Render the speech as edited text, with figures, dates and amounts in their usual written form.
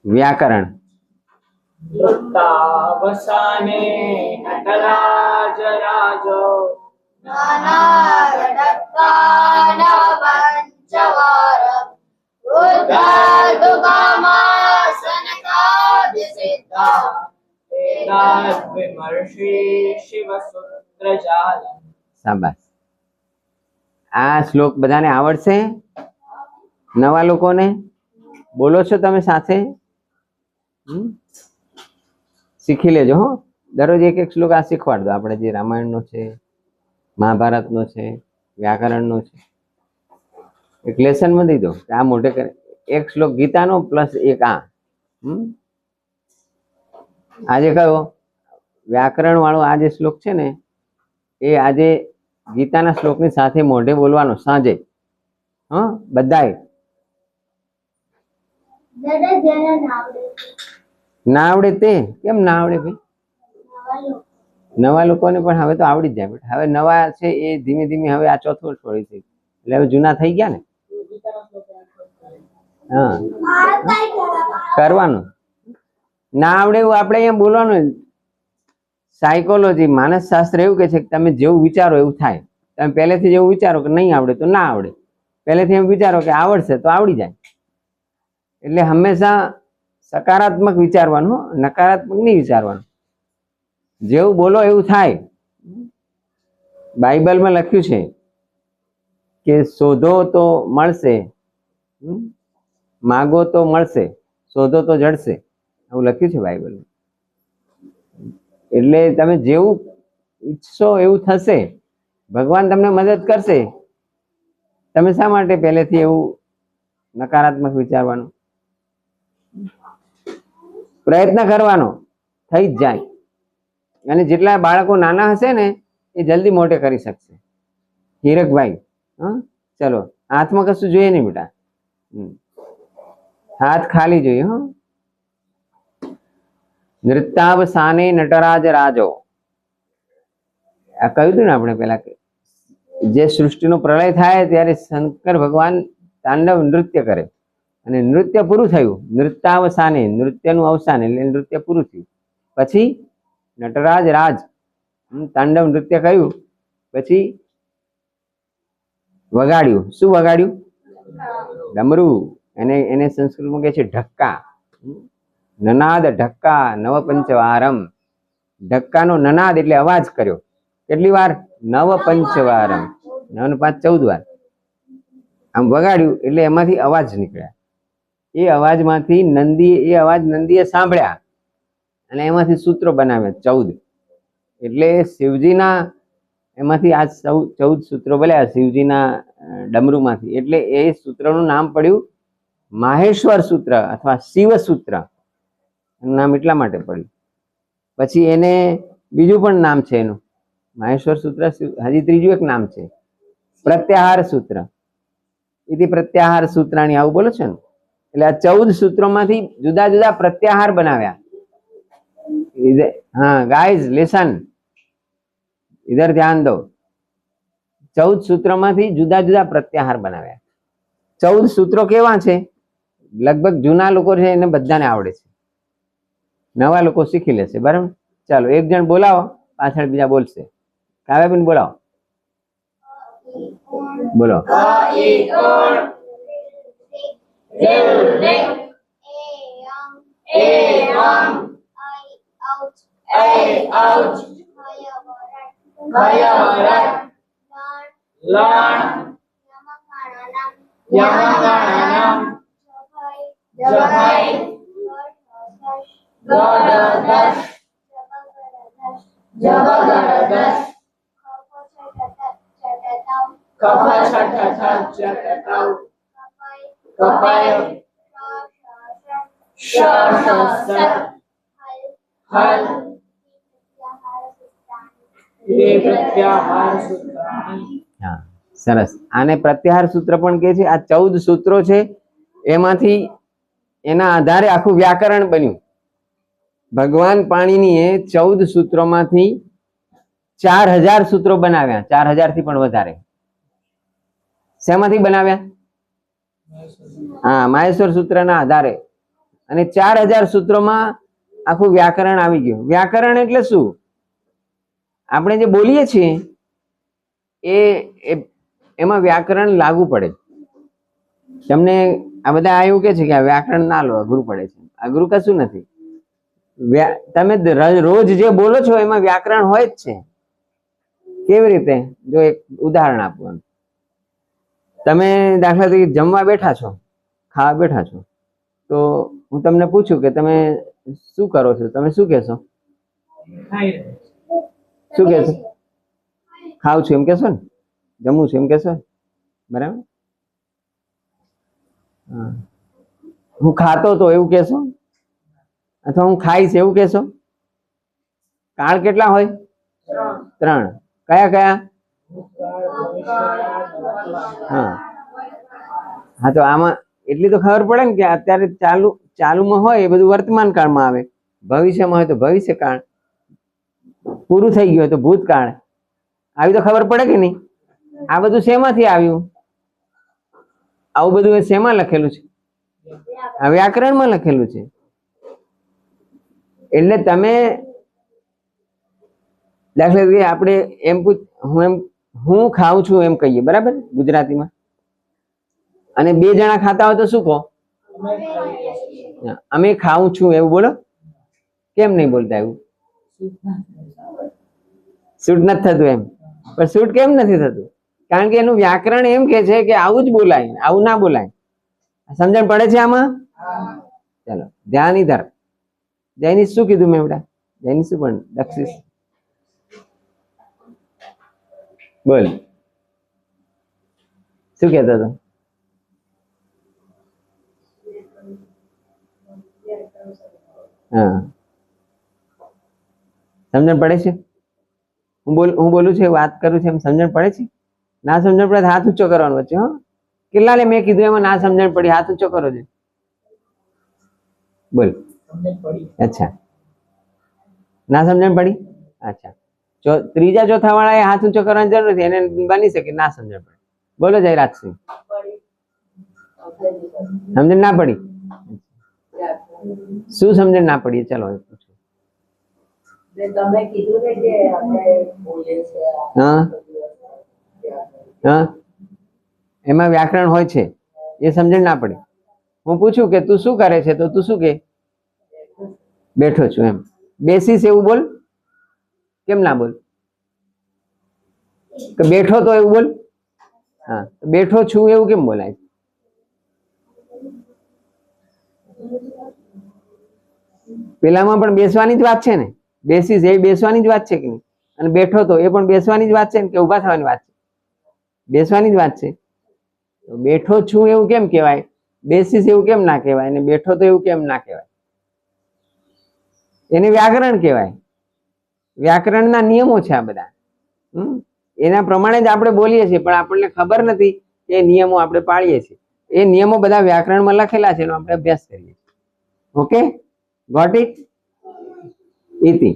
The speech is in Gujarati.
व्याकरण वृत्तावसाने नटराज राजो नानादत्तान पंचवार उद्धतुकामासनकादिसिद्धा विमर्शी शिवसूत्रजाल। शाबाश। આ શ્લોક બધાને આવડશે? નવા લોકોને બોલો છો તમે સાથે? શીખી લેજો હો। દરરોજ એક એક શ્લોક આ શીખવાડ દો। આપણે જે રામાયણનો છે, મહાભારતનો છે, વ્યાકરણનો છે, એક લેસનમાં દઈ દો કે આ મોઢે કરે એક શ્લોક ગીતાનો પ્લસ એક આ। આજે કયો વ્યાકરણ વાળો આ જે શ્લોક છે ને એ આજે ગીતાના શ્લોકની સાથે મોઢે બોલવાનો સાંજે। હા બધાએ ના આવડે તે કેમ ના આવડે ભાઈ? નવા લોકોને પણ હવે તો આવડી જ જાય બેટા। હવે નવા છે એ ધીમે ધીમે હવે આ ચોથો છોડી છે એટલે હવે જૂના થઈ ગયા ને। હા કરવાનું ના આવડે એવું આપણે અહીંયા બોલવાનું। સાયકોલોજી માનસ શાસ્ત્ર એવું કે છે કે તમે જેવું વિચારો એવું થાય। તમે પહેલેથી જેવું વિચારો કે નહીં આવડે તો ના આવડે, પહેલેથી એમ વિચારો કે આવડશે તો આવડી જાય। એટલે હંમેશા સકારાત્મક વિચારવાનું, નકારાત્મક નહીં વિચારવાનું। જેવું બોલો એવું થાય। બાઇબલમાં લખ્યું છે કે શોધો તો મળશે, માગો તો મળશે, શોધો તો જડશે, એવું લખ્યું છે બાઇબલમાં। એટલે તમે જેવું ઈચ્છશો એવું થશે। ભગવાન તમને મદદ કરશે। તમે શા માટે પહેલેથી એવું નકારાત્મક વિચારવાનું? પ્રયત્ન કરવાનો, થઈ જ જાય। અને જેટલા બાળકો નાના હશે ને એ જલ્દી મોટે કરી શકશે। હીરકભાઈ હા ચલો હાથમાં કશું જોઈએ નહીં બેટા, હાથ ખાલી જોઈએ। હો નૃત્યાવસાને નટરાજ રાજો, આ કહ્યું હતું ને આપણે પેલા જે સૃષ્ટિનો પ્રલય થાય ત્યારે શંકર ભગવાન તાંડવ નૃત્ય કરે અને નૃત્ય પૂરું થયું। નૃત્યાવસાને નૃત્યનું અવસાન એટલે નૃત્ય પૂરું થયું પછી નટરાજ રાજ તાંડવ નૃત્ય કર્યું પછી વગાડ્યું। શું વગાડ્યું? ડમરું। એને સંસ્કૃતમાં કહે છે ઢક્કા। નનાદ ઢક્કા નવ પંચવારમ। ઢક્કાનો નનાદ એટલે અવાજ કર્યો। કેટલી વાર? નવ પંચવારમ, 9 5 14 વાર આમ વગાડ્યું એટલે એમાંથી અવાજ નીકળ્યા। એ અવાજમાંથી નંદીએ સાંભળ્યા અને એમાંથી સૂત્રો બનાવ્યા 14। એટલે શિવજીના એમાંથી આ 14 સૂત્રો બોલ્યા શિવજીના ડમરૂમાંથી। એટલે એ સૂત્રનું નામ પડ્યું માહેશ્વર સૂત્ર અથવા શિવ સૂત્ર। નામ એટલા માટે પડ્યું। પછી એને બીજું પણ નામ છે એનું, માહેશ્વર સૂત્ર હજી ત્રીજું એક નામ છે પ્રત્યાહાર સૂત્ર। ઇતિ પ્રત્યાહાર સૂત્રાણી આવું બોલો છે ને। એટલે આ 14 સૂત્રોમાંથી જુદા જુદા પ્રત્યાહાર બનાવ્યા। हाँ गाइस लिसन, इधर ध्यान दो। 14 सूत्रोમાંથી જુદા જુદા પ્રત્યાહાર બનાવ્યા। 14 સૂત્રો કેવા છે? લગભગ જૂના લોકો છે એને બધાને આવડે છે, નવા લોકો શીખી લેશે બરાબર। ચાલો એક જણ બોલાવો, પાછળ બીજા બોલશે। કાવ્યાબેન બોલાવો, બોલો। હા સરસ। આને પ્રત્યાહાર સૂત્ર પણ કહે છે। આ 14 સૂત્રો છે એમાંથી એના આધારે આખું વ્યાકરણ બન્યું। ભગવાન પાણીનીએ 14 સૂત્રોમાંથી 4000 સૂત્રો બનાવ્યા। 4000 થી પણ વધારે। શેમાંથી બનાવ્યા? હા માહેશ્વર સૂત્રના આધારે। અને 4000 સૂત્રોમાં આખું વ્યાકરણ આવી ગયું. વ્યાકરણ એટલે શું? આપણે જે બોલીએ છીએ એમાં વ્યાકરણ લાગુ પડે. તમને આ બધા એવું કે છે કે આ વ્યાકરણ ના લો, અઘરું પડે છે. અઘરું કશું નથી. તમે રોજ જે બોલો છો એમાં વ્યાકરણ હોય જ છે. કેવી રીતે? જો એક ઉદાહરણ આપું. તમે દાખલા તરીકે જમવા બેઠા છો, ખાવા બેઠા છો, તો હું તમને પૂછું કે તમે શું કરો છો, તમે શું કહેશો? શું કહેશો? ખાઉં છું એમ કહેશો ને? જમું છું એમ કહેશો? બરાબર. હું ખાતો તો એવું કહેશો? અથવા હું ખાઈશ એવું કહેશો? કાળ કેટલા હોય? 3. કયા કયા? હા તો આમાં એટલી તો ખબર પડે ને કે અત્યારે ચાલુમાં હોય એ બધું વર્તમાન કાળમાં આવે, ભવિષ્યમાં હોય તો ભવિષ્યકાળ, પૂરું થઈ ગયું હોય તો ભૂતકાળ. આવી તો ખબર પડે કે નહીં? આ બધું શેમાંથી આવ્યું? આવું બધું શેમાં લખેલું છે? આ વ્યાકરણમાં લખેલું છે. એટલે તમે દાખલા તરીકે આપણે એમ હું ખાઉં છું એમ કહીએ, બરાબર, ગુજરાતીમાં. અને 2 જણા ખાતા હોય તો શું કહો? અમે ખાઉં છું એવું બોલો. કેમ નહીં બોલતા? એવું શૂટ નથી થતું એમ. પણ શૂટ કેમ નથી થતું? કારણ કે એનું વ્યાકરણ એમ કે છે કે આવું જ બોલાય, આવું ના બોલાય. સમજણ પડે છે આમાં? ચાલો ધ્યાન ઇધર. જૈનિશ શું કીધું મેં બેટા? જૈનિશ શું પણ દક્ષિશ બોલ, શું કહેતો હતો? હા, સમજણ પડે છે? હું બોલું છું, વાત કરું છું, એમ સમજણ પડે છે? ના સમજણ પડે હાથ ઊંચો કરવાનો વચ્ચે. હો, કેટલા મેં કીધું એમાં ના સમજણ પડી, હાથ ઊંચો કરો છે. બોલ. અચ્છા, ના સમજણ પડી. અચ્છા, ત્રીજા ચોથા વાળા હાથ ઊંચો કરવાની જરૂર નથી, એને બની શકે ના સમજણ પડે. બોલો જયરાજસિંહ, સમજણ ના પડી? શું સમજણ ના પડી? ચલો પૂછો. તમે કીધું ને કે આપણે બોલીએ છે. હા, એમાં વ્યાકરણ હોય છે, એ સમજણ ના પડે. હું પૂછું કે તું શું કરે છે, તો તું શું કે? બેઠો છું એમ. બેસીશ એવું બોલ. કેમ ના બોલ? કે બેઠો તો એવું બોલ. હા, બેઠો છું એવું કેમ બોલાય? પેલામાં પણ બેસવાની જ વાત છે ને. બેસીશ એ બેસવાની જ વાત છે કે નહીં? અને બેઠો તો એ પણ બેસવાની જ વાત છે ને, કે ઉભા થવાની વાત છે? બેસવાની જ વાત છે. બેઠો છું એવું કેમ કહેવાય? બેસીશ એવું કેમ ના કહેવાય? અને બેઠો તો એવું કેમ ના કહેવાય? એને વ્યાકરણ કહેવાય. વ્યાકરણના નિયમો છે આ બધા. એના પ્રમાણે જ આપણે બોલીએ છીએ, પણ આપણને ખબર નથી કે એ નિયમો આપણે પાળીએ છીએ. એ નિયમો બધા વ્યાકરણમાં લખેલા છે, એનો આપણે અભ્યાસ કરીએ છીએ. Okay, got it? ઇતિ.